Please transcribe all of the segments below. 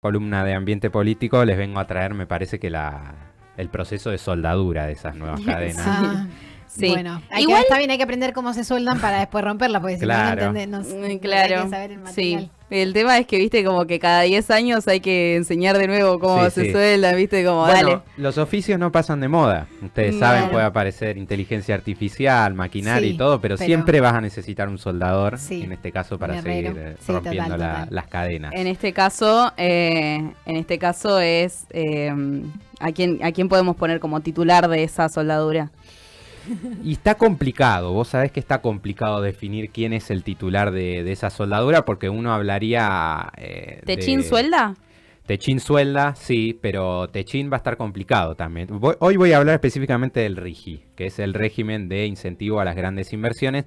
Columna de ambiente político les vengo a traer, me parece que el proceso de soldadura de esas nuevas cadenas. Ah, Sí. bueno, Igual, está bien, hay que aprender cómo se sueldan para después romperla, porque si Claro. no entendés, hay claro, que saber el sí. material. El tema es que, viste, como que cada 10 años hay que enseñar de nuevo cómo Sí, se sí. suelda, viste, como Bueno, dale. los oficios no pasan de moda. Ustedes saben, Claro. puede aparecer inteligencia artificial, maquinaria y Sí, todo, pero pero- siempre vas a necesitar un soldador, Sí, en este caso, un para herrero. seguir Sí, rompiendo total. las cadenas. En este caso es ¿a quién podemos poner como titular de esa soldadura? Y está complicado, vos sabés que está complicado definir quién es el titular de esa soldadura, porque uno hablaría ¿Techín de... suelda? Techín suelda, sí, pero Techín va a estar complicado también. Hoy voy a hablar específicamente del RIGI, que es el régimen de incentivo a las grandes inversiones,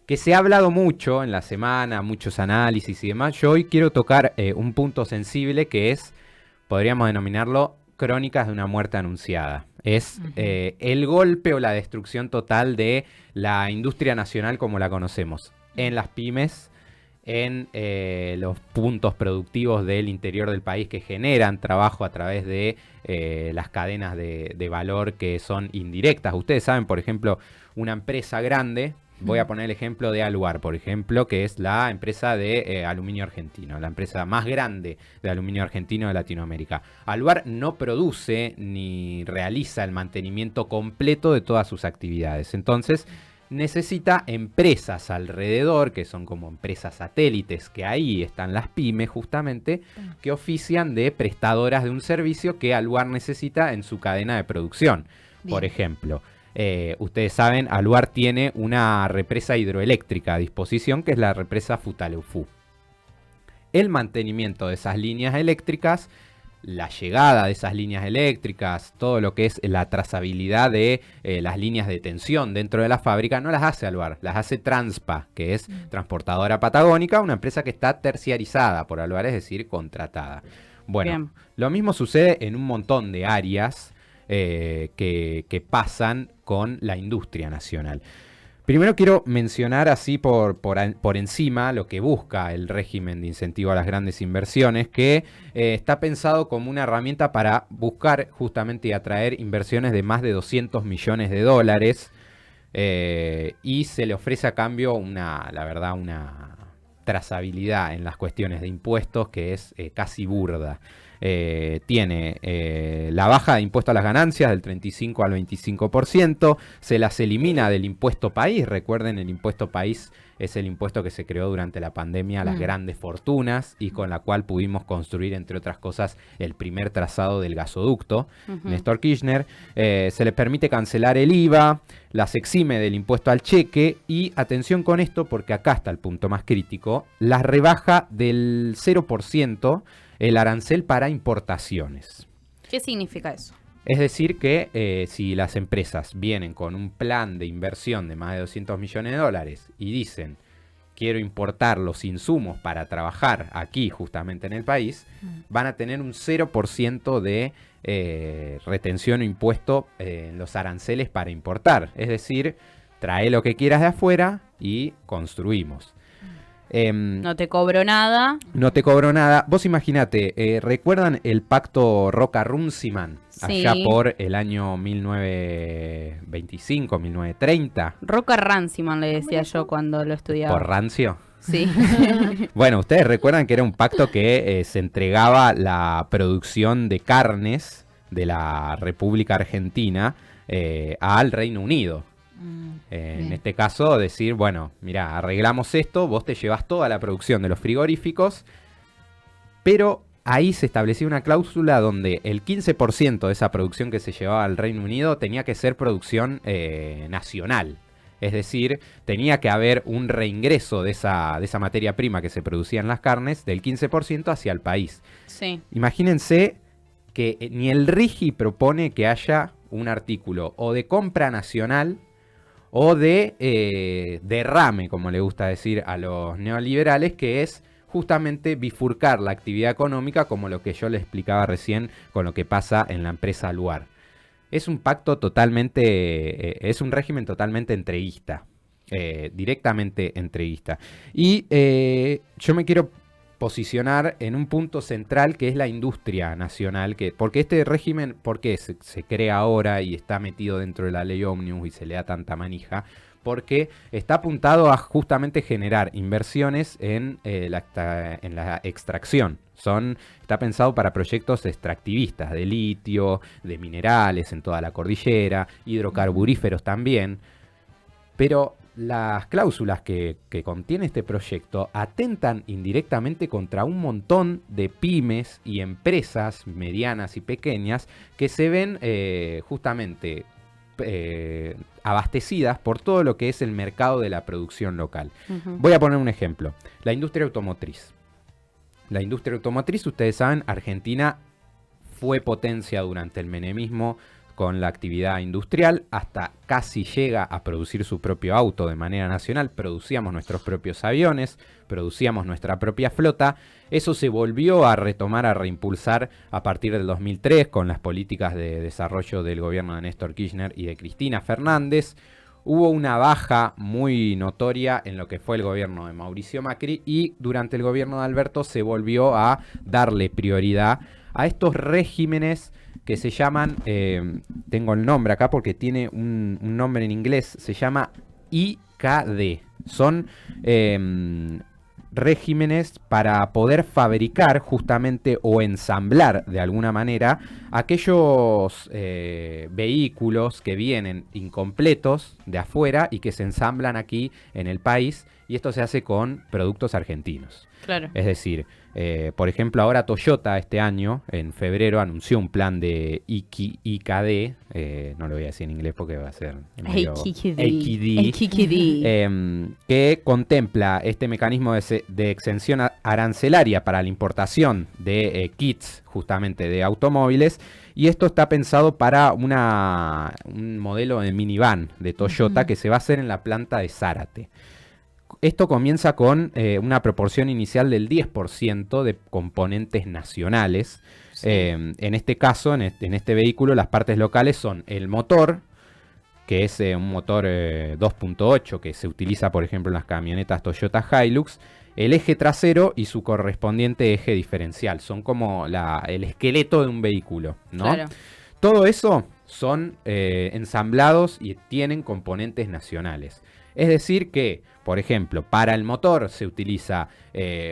que se ha hablado mucho en la semana, muchos análisis y demás. Yo hoy quiero tocar un punto sensible que es, podríamos denominarlo, crónicas de una muerte anunciada. Es el golpe o la destrucción total de la industria nacional como la conocemos, en las pymes, en los puntos productivos del interior del país que generan trabajo a través de las cadenas de valor que son indirectas. Ustedes saben, por ejemplo, una empresa grande, voy a poner el ejemplo de Aluar, por ejemplo, que es la empresa de aluminio argentino, la empresa más grande de aluminio argentino de Latinoamérica. Aluar no produce ni realiza el mantenimiento completo de todas sus actividades. Entonces, necesita empresas alrededor, que son como empresas satélites, que ahí están las pymes justamente, que ofician de prestadoras de un servicio que Aluar necesita en su cadena de producción. Bien. Por ejemplo, ustedes saben, Aluar tiene una represa hidroeléctrica a disposición, que es la represa Futaleufú. El mantenimiento de esas líneas eléctricas, la llegada de esas líneas eléctricas, todo lo que es la trazabilidad de las líneas de tensión dentro de la fábrica, no las hace Aluar, las hace Transpa, que es Transportadora Patagónica, una empresa que está terciarizada por Aluar, es decir, contratada. Bueno, Bien. lo mismo sucede en un montón de áreas que pasan con la industria nacional. Primero quiero mencionar así por encima lo que busca el régimen de incentivo a las grandes inversiones, que está pensado como una herramienta para buscar justamente y atraer inversiones de más de 200 millones de dólares y se le ofrece a cambio la verdad, una trazabilidad en las cuestiones de impuestos que es casi burda. Tiene la baja de impuesto a las ganancias del 35 al 25%, se las elimina del impuesto país. Recuerden, el impuesto país es el impuesto que se creó durante la pandemia a las grandes fortunas y con la cual pudimos construir, entre otras cosas, el primer trazado del gasoducto, Néstor Kirchner. Se les permite cancelar el IVA, las exime del impuesto al cheque y, atención con esto, porque acá está el punto más crítico, las rebaja del 0% el arancel para importaciones. ¿Qué significa eso? Es decir que si las empresas vienen con un plan de inversión de más de 200 millones de dólares y dicen, quiero importar los insumos para trabajar aquí justamente en el país, van a tener un 0% de retención o impuesto en los aranceles para importar. Es decir, trae lo que quieras de afuera y construimos. No te cobro nada. No te cobro nada. Vos imaginate, ¿recuerdan el pacto Roca-Runciman? Sí. Allá por el año 1925, 1930. Roca Ranciman le decía yo cuando lo estudiaba. ¿Por rancio? Sí. Bueno, ustedes recuerdan que era un pacto que se entregaba la producción de carnes de la República Argentina al Reino Unido. En este caso, decir, bueno, mira, arreglamos esto, vos te llevas toda la producción de los frigoríficos, pero ahí se establecía una cláusula donde el 15% de esa producción que se llevaba al Reino Unido tenía que ser producción nacional. Es decir, tenía que haber un reingreso de esa materia prima que se producía en las carnes del 15% hacia el país. Sí. Imagínense que ni el RIGI propone que haya un artículo o de compra nacional o de derrame, como le gusta decir a los neoliberales, que es justamente bifurcar la actividad económica, como lo que yo le explicaba recién con lo que pasa en la empresa Aluar. Es un pacto totalmente, es un régimen totalmente entreguista, directamente entreguista. Y yo me quiero posicionar en un punto central que es la industria nacional, porque este régimen, ¿por qué se crea ahora y está metido dentro de la ley Ómnibus y se le da tanta manija? Porque está apuntado a justamente generar inversiones en la extracción. Está pensado para proyectos extractivistas de litio, de minerales en toda la cordillera, hidrocarburíferos también. Pero las cláusulas que contiene este proyecto atentan indirectamente contra un montón de pymes y empresas medianas y pequeñas que se ven justamente abastecidas por todo lo que es el mercado de la producción local. Voy a poner un ejemplo. La industria automotriz. La industria automotriz, ustedes saben, Argentina fue potencia durante el menemismo con la actividad industrial, hasta casi llega a producir su propio auto de manera nacional. Producíamos nuestros propios aviones, producíamos nuestra propia flota. Eso se volvió a retomar, a reimpulsar a partir del 2003 con las políticas de desarrollo del gobierno de Néstor Kirchner y de Cristina Fernández. Hubo una baja muy notoria en lo que fue el gobierno de Mauricio Macri y durante el gobierno de Alberto se volvió a darle prioridad a estos regímenes que se llaman, tengo el nombre acá porque tiene un nombre en inglés, se llama IKD. Son regímenes para poder fabricar justamente o ensamblar de alguna manera aquellos vehículos que vienen incompletos de afuera y que se ensamblan aquí en el país, y esto se hace con productos argentinos. Claro. Es decir, por ejemplo, ahora Toyota este año, en febrero, anunció un plan de IKD, no lo voy a decir en inglés porque va a ser medio IKD, que contempla este mecanismo de exención arancelaria para la importación de kits justamente de automóviles, y esto está pensado para un modelo de minivan de Toyota que se va a hacer en la planta de Zárate. Esto comienza con una proporción inicial del 10% de componentes nacionales. Sí. En este caso, en este vehículo, las partes locales son el motor, que es un motor 2.8 que se utiliza, por ejemplo, en las camionetas Toyota Hilux, el eje trasero y su correspondiente eje diferencial. Son como el esqueleto de un vehículo, ¿no? Claro. Todo eso son ensamblados y tienen componentes nacionales. Es decir que, por ejemplo, para el motor se utiliza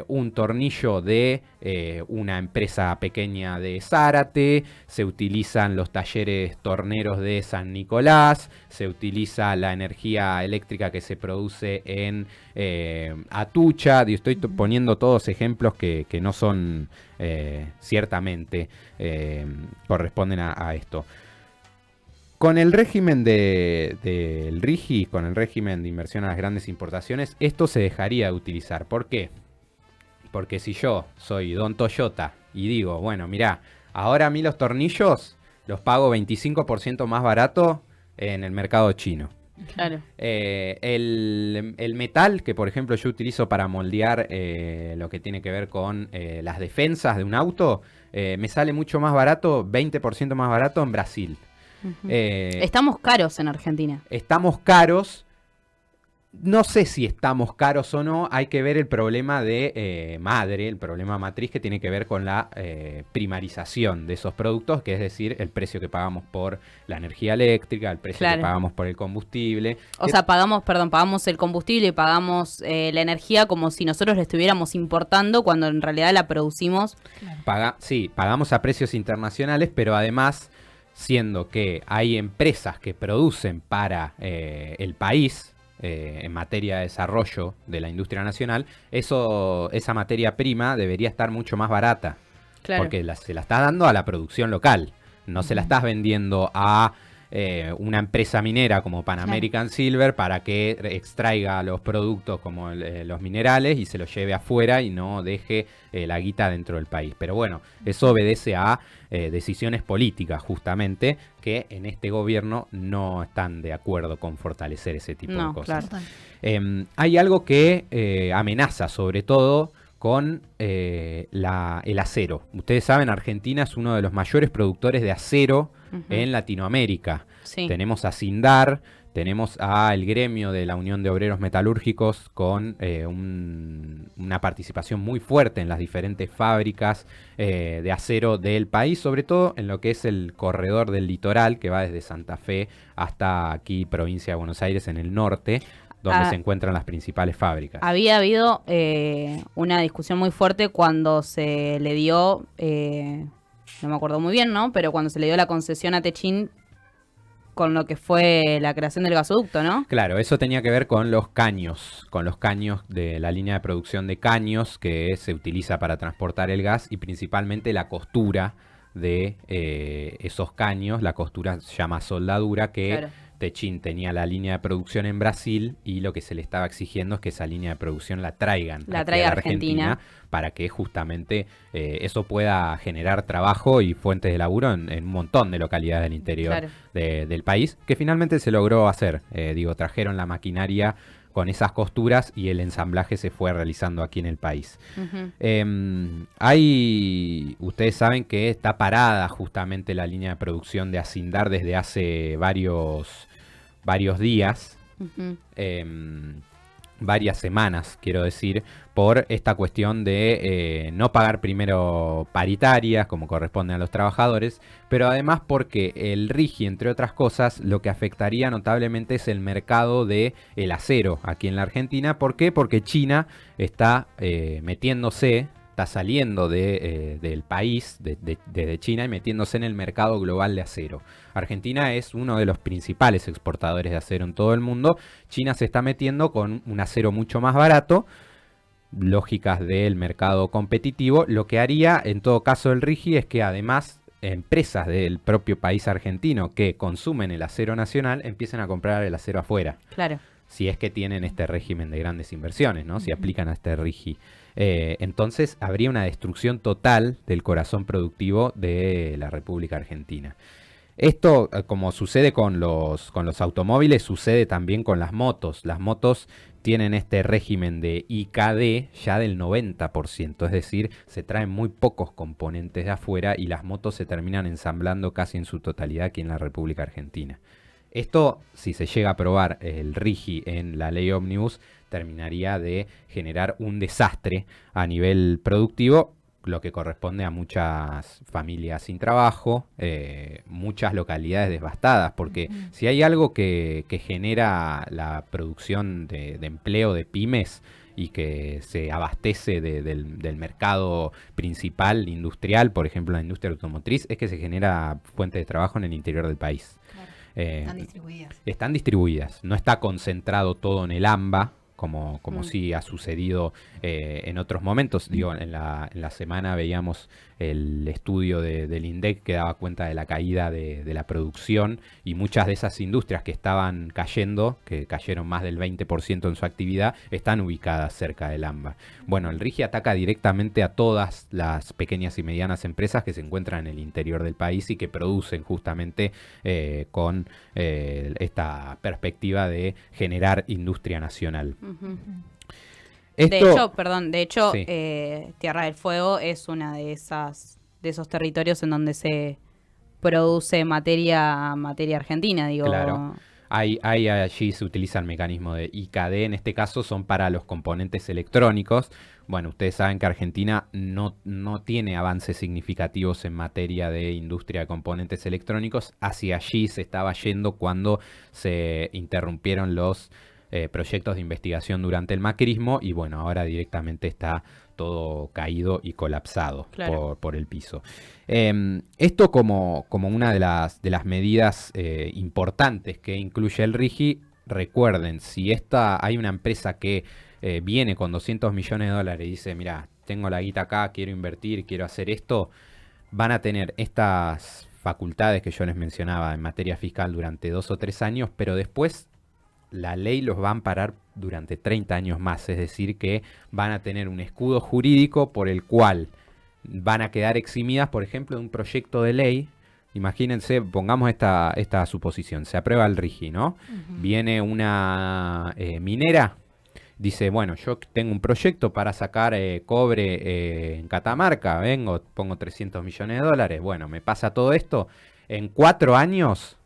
un tornillo de una empresa pequeña de Zárate, se utilizan los talleres torneros de San Nicolás, se utiliza la energía eléctrica que se produce en Atucha. Estoy poniendo todos ejemplos que no son ciertamente corresponden a esto. Con el régimen del RIGI, con el régimen de inversión a las grandes importaciones, esto se dejaría de utilizar. ¿Por qué? Porque si yo soy Don Toyota y digo, bueno, mirá, ahora a mí los tornillos los pago 25% más barato en el mercado chino. Claro. El metal que, por ejemplo, yo utilizo para moldear lo que tiene que ver con las defensas de un auto, me sale mucho más barato, 20% más barato en Brasil. Estamos caros en Argentina. Estamos caros. No sé si estamos caros o no. Hay que ver el problema de el problema matriz que tiene que ver con la primarización de esos productos, que es decir, el precio que pagamos por la energía eléctrica, el precio que pagamos por el combustible. O sea, pagamos el combustible y pagamos la energía como si nosotros la estuviéramos importando cuando en realidad la producimos. Sí, pagamos a precios internacionales, pero además, siendo que hay empresas que producen para el país en materia de desarrollo de la industria nacional, esa materia prima debería estar mucho más barata. Claro. Porque se la estás dando a la producción local, no se la estás vendiendo a una empresa minera como Pan American Silver para que extraiga los productos como los minerales y se los lleve afuera y no deje la guita dentro del país. Pero bueno, eso obedece a decisiones políticas justamente que en este gobierno no están de acuerdo con fortalecer ese tipo de cosas. Claro. Hay algo que amenaza sobre todo con el acero. Ustedes saben, Argentina es uno de los mayores productores de acero en Latinoamérica. Sí. Tenemos a Sindar, Tenemos al gremio de la Unión de Obreros Metalúrgicos con una participación muy fuerte en las diferentes fábricas de acero del país, sobre todo en lo que es el corredor del litoral, que va desde Santa Fe hasta aquí, provincia de Buenos Aires, en el norte, donde se encuentran las principales fábricas. Había habido una discusión muy fuerte cuando se le dio, no me acuerdo muy bien, ¿no? Pero cuando se le dio la concesión a Techin con lo que fue la creación del gasoducto, ¿no? Claro, eso tenía que ver con los caños de la línea de producción de caños que se utiliza para transportar el gas y principalmente la costura de esos caños. La costura se llama soldadura, que Claro. Techin tenía la línea de producción en Brasil y lo que se le estaba exigiendo es que esa línea de producción la traigan La aquí traiga a la Argentina para que justamente eso pueda generar trabajo y fuentes de laburo en un montón de localidades del interior Claro. del país, que finalmente se logró hacer. Trajeron la maquinaria con esas costuras y el ensamblaje se fue realizando aquí en el país. Ujú. Ustedes saben que está parada justamente la línea de producción de Acindar desde hace varios días, Ujú. varias semanas, quiero decir, por esta cuestión de no pagar primero paritarias como corresponde a los trabajadores, pero además porque el RIGI, entre otras cosas, lo que afectaría notablemente es el mercado de el acero aquí en la Argentina. ¿Por qué? Porque China está está saliendo del país, desde China, y metiéndose en el mercado global de acero. Argentina es uno de los principales exportadores de acero en todo el mundo. China se está metiendo con un acero mucho más barato, lógicas del mercado competitivo. Lo que haría en todo caso el RIGI es que además empresas del propio país argentino que consumen el acero nacional empiecen a comprar el acero afuera. Claro. Si es que tienen este régimen de grandes inversiones, ¿no? Si aplican a este RIGI. Entonces habría una destrucción total del corazón productivo de la República Argentina. Esto, como sucede con los automóviles, sucede también con las motos. Las motos tienen este régimen de IKD ya del 90%, es decir, se traen muy pocos componentes de afuera y las motos se terminan ensamblando casi en su totalidad aquí en la República Argentina. Esto, si se llega a aprobar el RIGI en la ley Ómnibus, terminaría de generar un desastre a nivel productivo, lo que corresponde a muchas familias sin trabajo, muchas localidades devastadas, porque si hay algo que genera la producción de empleo de pymes y que se abastece del mercado principal industrial, por ejemplo la industria automotriz, es que se genera fuente de trabajo en el interior del país. Están distribuidas. Están distribuidas, no está concentrado todo en el AMBA, como sí ha sucedido en otros momentos. Digo, en la semana veíamos el estudio del INDEC que daba cuenta de la caída de la producción, y muchas de esas industrias que estaban cayendo, que cayeron más del 20% en su actividad, están ubicadas cerca del AMBA. Bueno, el RIGI ataca directamente a todas las pequeñas y medianas empresas que se encuentran en el interior del país y que producen justamente con esta perspectiva de generar industria nacional. Ujú. Esto, De hecho, sí. Tierra del Fuego es una de esos territorios en donde se produce materia argentina, digo. Claro. Allí se utiliza el mecanismo de IKD, en este caso son para los componentes electrónicos. Bueno, ustedes saben que Argentina no tiene avances significativos en materia de industria de componentes electrónicos. Hacia allí se estaba yendo cuando se interrumpieron los proyectos de investigación durante el macrismo, y bueno, ahora directamente está todo caído y colapsado. Claro. por el piso. Esto como una de las medidas importantes que incluye el RIGI. Recuerden, si hay una empresa que viene con 200 millones de dólares y dice, mira, tengo la guita acá, quiero invertir, quiero hacer esto, van a tener estas facultades que yo les mencionaba en materia fiscal durante 2 o 3 años, pero después la ley los va a amparar durante 30 años más, es decir que van a tener un escudo jurídico por el cual van a quedar eximidas, por ejemplo, de un proyecto de ley. Imagínense, pongamos esta suposición, se aprueba el RIGI, ¿no? Viene una minera, dice, bueno, yo tengo un proyecto para sacar cobre en Catamarca, pongo 300 millones de dólares, bueno, me pasa todo esto, en 4 años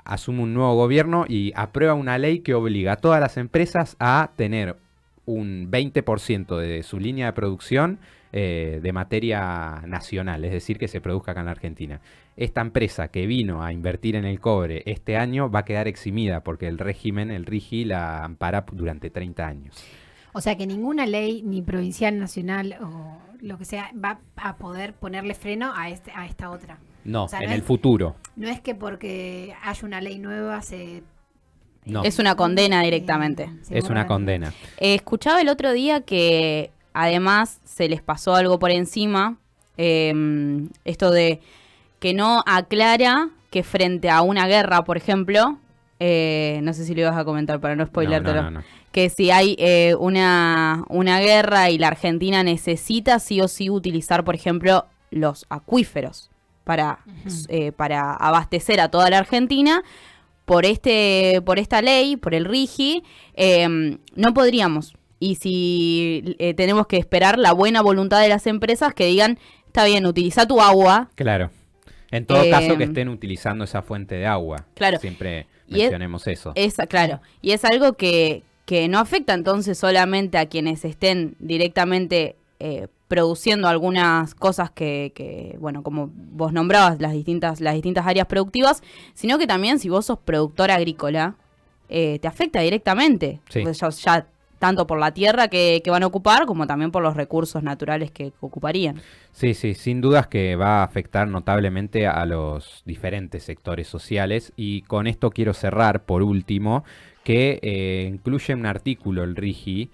asume un nuevo gobierno y aprueba una ley que obliga a todas las empresas a tener un 20% de su línea de producción de materia nacional, es decir, que se produzca acá en la Argentina. Esta empresa que vino a invertir en el cobre este año va a quedar eximida porque el régimen, el RIGI, la ampara durante 30 años. O sea que ninguna ley, ni provincial, nacional o lo que sea, va a poder ponerle freno a esta otra. No, o sea, en el futuro. No es que porque haya una ley nueva se... No. Es una condena directamente. Es una condena. Escuchaba el otro día que además se les pasó algo por encima, esto de que no aclara que frente a una guerra, por ejemplo, no sé si lo ibas a comentar para no spoilártelo, No. que si hay una guerra y la Argentina necesita sí o sí utilizar, por ejemplo, los acuíferos para abastecer a toda la Argentina, por esta ley, por el RIGI, no podríamos. Y si tenemos que esperar la buena voluntad de las empresas que digan, está bien, utiliza tu agua. Claro. En todo caso que estén utilizando esa fuente de agua. Claro. Siempre mencionemos eso. Claro. Y es algo que no afecta entonces solamente a quienes estén directamente produciendo algunas cosas que, bueno, como vos nombrabas, las distintas áreas productivas, sino que también si vos sos productor agrícola, te afecta directamente. Sí. Pues ya tanto por la tierra que van a ocupar, como también por los recursos naturales que ocuparían. Sí, sin dudas que va a afectar notablemente a los diferentes sectores sociales. Y con esto quiero cerrar, por último, que incluye un artículo, el RIGI,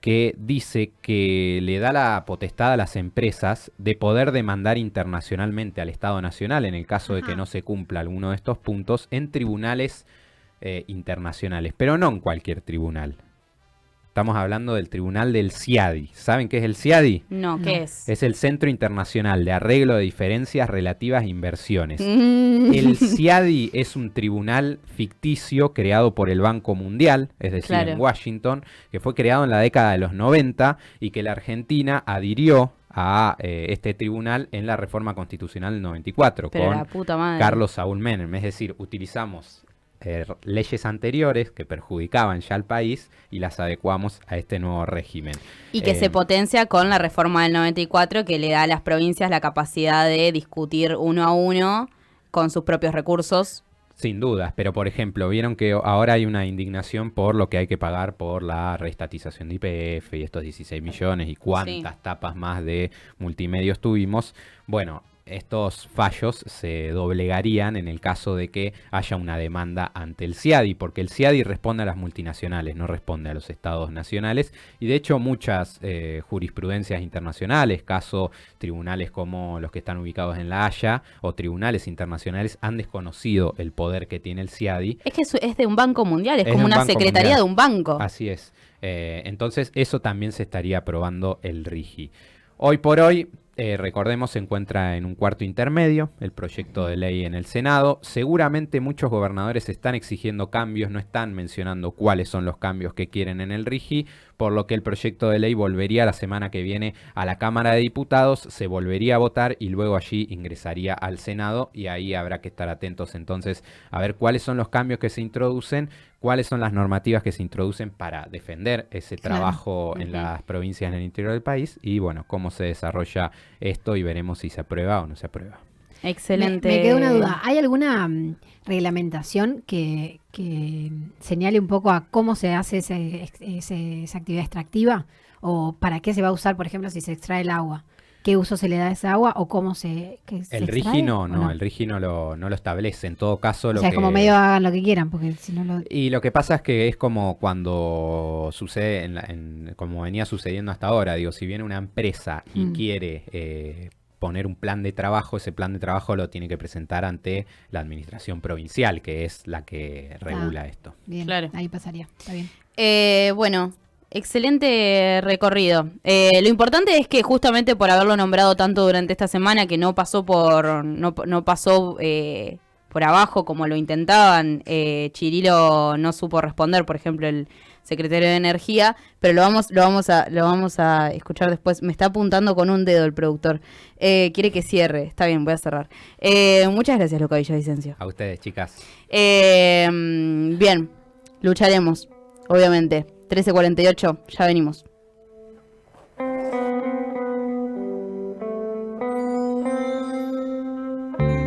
que dice que le da la potestad a las empresas de poder demandar internacionalmente al Estado Nacional en el caso de que no se cumpla alguno de estos puntos en tribunales internacionales, pero no en cualquier tribunal. Estamos hablando del tribunal del CIADI. ¿Saben qué es el CIADI? No, ¿qué es? Es el Centro Internacional de Arreglo de Diferencias Relativas a Inversiones. El CIADI es un tribunal ficticio creado por el Banco Mundial, es decir, en Washington, que fue creado en la década de los 90 y que la Argentina adhirió a este tribunal en la reforma constitucional del 94 Pero con la puta madre. Carlos Saúl Menem. Es decir, utilizamos leyes anteriores que perjudicaban ya al país y las adecuamos a este nuevo régimen. Y que se potencia con la reforma del 94 que le da a las provincias la capacidad de discutir uno a uno con sus propios recursos. Sin dudas, pero por ejemplo, vieron que ahora hay una indignación por lo que hay que pagar por la reestatización de YPF y estos 16 millones y cuántas tapas más de multimedios tuvimos. Bueno, estos fallos se doblegarían en el caso de que haya una demanda ante el CIADI, porque el CIADI responde a las multinacionales, no responde a los estados nacionales, y de hecho muchas jurisprudencias internacionales, caso tribunales como los que están ubicados en La Haya o tribunales internacionales, han desconocido el poder que tiene el CIADI. Es que es de un banco mundial, es como una secretaría de un banco. Así es. Entonces eso también se estaría aprobando el RIGI. Hoy por hoy, recordemos, se encuentra en un cuarto intermedio, el proyecto de ley en el Senado. Seguramente muchos gobernadores están exigiendo cambios, no están mencionando cuáles son los cambios que quieren en el RIGI, por lo que el proyecto de ley volvería la semana que viene a la Cámara de Diputados, se volvería a votar y luego allí ingresaría al Senado y ahí habrá que estar atentos entonces a ver cuáles son los cambios que se introducen, cuáles son las normativas que se introducen para defender ese trabajo en las provincias en el interior del país y bueno, cómo se desarrolla esto y veremos si se aprueba o no se aprueba. Excelente. Me queda una duda. ¿Hay alguna reglamentación que señale un poco a cómo se hace esa actividad extractiva? ¿O para qué se va a usar, por ejemplo, si se extrae el agua? ¿Qué uso se le da a esa agua o cómo se el RIGI no, el RIGI no lo establece. En todo caso, o sea, es como medio hagan lo que quieran, porque si no lo... Y lo que pasa es que es como cuando sucede, como venía sucediendo hasta ahora, digo, si viene una empresa y quiere poner un plan de trabajo, ese plan de trabajo lo tiene que presentar ante la administración provincial, que es la que regula esto. Bien, claro. Ahí pasaría, está bien. Bueno, excelente recorrido. Lo importante es que justamente por haberlo nombrado tanto durante esta semana, que no pasó por abajo como lo intentaban, Chirilo no supo responder, por ejemplo, el secretario de Energía, pero lo vamos a escuchar después. Me está apuntando con un dedo el productor. Quiere que cierre. Está bien, voy a cerrar. Muchas gracias, Luca Villavicencio. A ustedes, chicas. Bien, lucharemos, obviamente. 13:48, ya venimos.